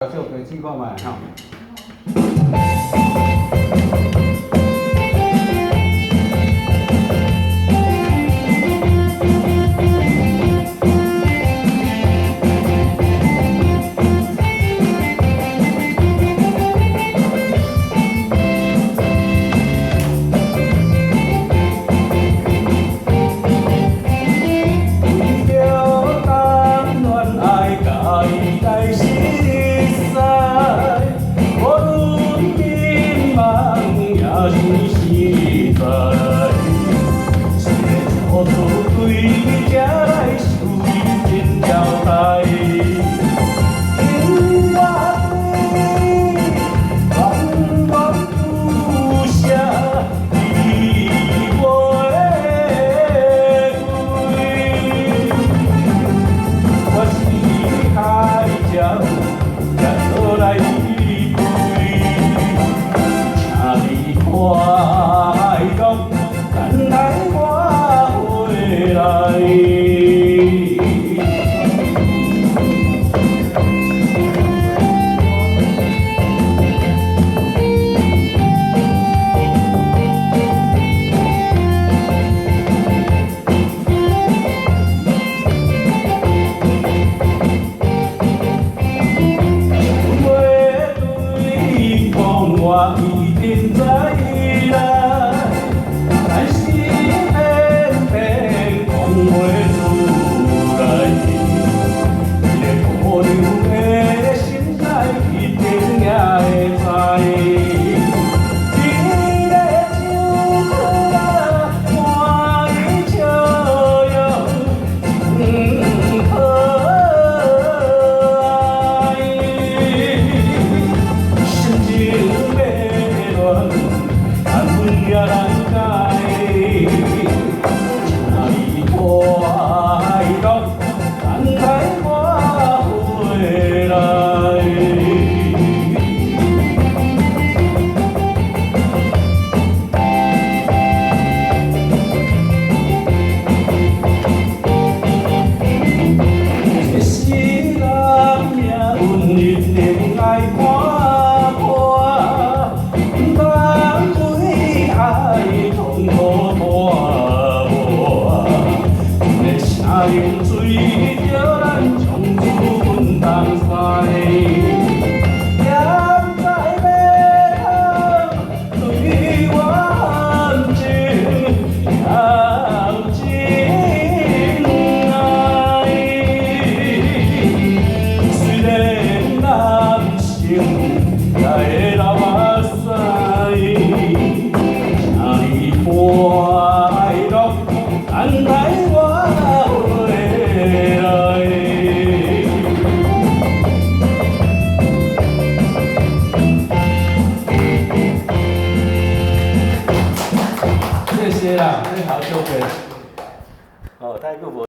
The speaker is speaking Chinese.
小可以试看卖。我一定知来，但是偏偏讲袂出来。你的可能的心内一定也会知。你的手啊，看伊笑容真可爱，心情。也难解，请你快乐等待我回来。这世人命运一定爱看。饮醉着咱从此分东西，也不知要通对我含情了真爱。虽然男性也会流目屎，请你快乐等待我。谢谢啦，你好，小贵。哦，太久无。